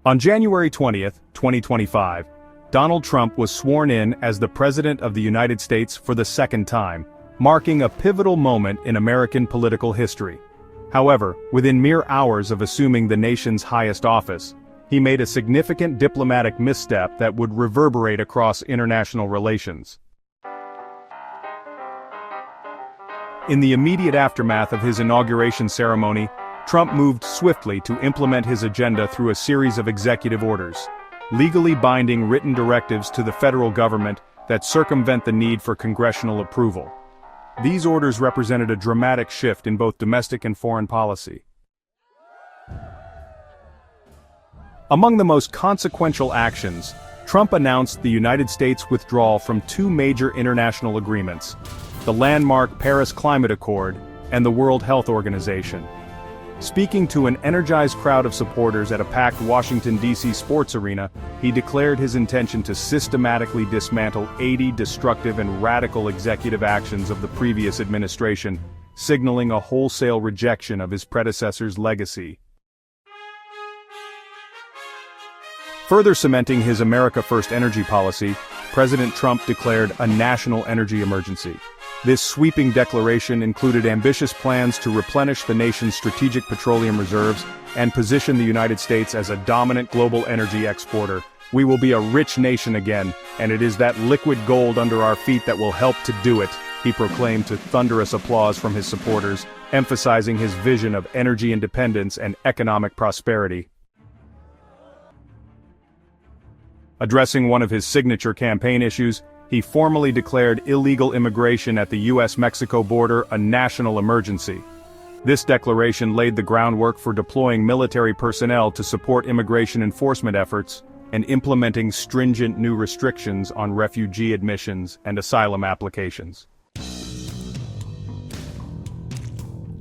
On January 20th, 2025, Donald Trump was sworn in as the President of the United States for the second time, marking a pivotal moment in American political history. However, within mere hours of assuming the nation's highest office, he made a significant diplomatic misstep that would reverberate across international relations. In the immediate aftermath of his inauguration ceremony, Trump moved swiftly to implement his agenda through a series of executive orders, legally binding written directives to the federal government that circumvent the need for congressional approval. These orders represented a dramatic shift in both domestic and foreign policy. Among the most consequential actions, Trump announced the United States' withdrawal from two major international agreements, the landmark Paris Climate Accord and the World Health Organization. Speaking to an energized crowd of supporters at a packed Washington, D.C. sports arena, he declared his intention to systematically dismantle 80 destructive and radical executive actions of the previous administration, signaling a wholesale rejection of his predecessor's legacy. Further cementing his America First energy policy, President Trump declared a national energy emergency. This sweeping declaration included ambitious plans to replenish the nation's strategic petroleum reserves and position the United States as a dominant global energy exporter. We will be a rich nation again, and it is that liquid gold under our feet that will help to do it, he proclaimed to thunderous applause from his supporters, emphasizing his vision of energy independence and economic prosperity. Addressing one of his signature campaign issues, he formally declared illegal immigration at the U.S.-Mexico border a national emergency. This declaration laid the groundwork for deploying military personnel to support immigration enforcement efforts and implementing stringent new restrictions on refugee admissions and asylum applications.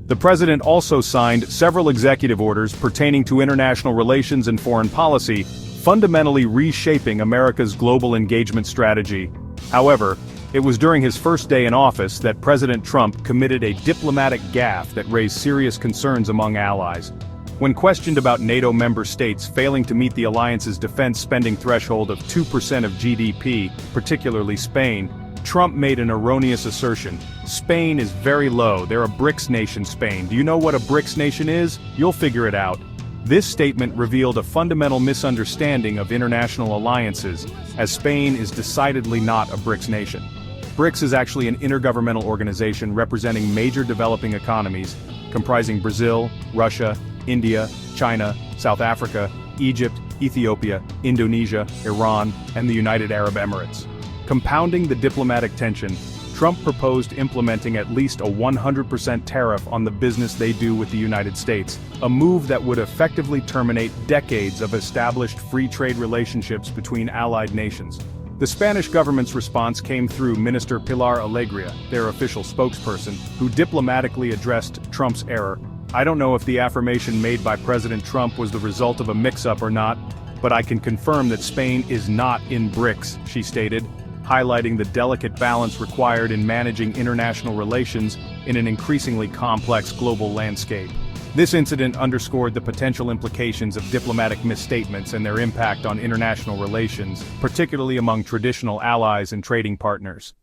The president also signed several executive orders pertaining to international relations and foreign policy, fundamentally reshaping America's global engagement strategy. However, it was during his first day in office that President Trump committed a diplomatic gaffe that raised serious concerns among allies. When questioned about NATO member states failing to meet the alliance's defense spending threshold of 2% of GDP, particularly Spain, Trump made an erroneous assertion. Spain is very low, they're a BRICS nation. Spain. Do you know what a BRICS nation is? You'll figure it out. This statement revealed a fundamental misunderstanding of international alliances, as Spain is decidedly not a BRICS nation. BRICS is actually an intergovernmental organization representing major developing economies, comprising Brazil, Russia, India, China, South Africa, Egypt, Ethiopia, Indonesia, Iran, and the United Arab Emirates. Compounding the diplomatic tension, Trump proposed implementing at least a 100% tariff on the business they do with the United States, a move that would effectively terminate decades of established free trade relationships between allied nations. The Spanish government's response came through Minister Pilar Alegría, their official spokesperson, who diplomatically addressed Trump's error. "I don't know if the affirmation made by President Trump was the result of a mix-up or not, but I can confirm that Spain is not in BRICS," she stated, highlighting the delicate balance required in managing international relations in an increasingly complex global landscape. This incident underscored the potential implications of diplomatic misstatements and their impact on international relations, particularly among traditional allies and trading partners.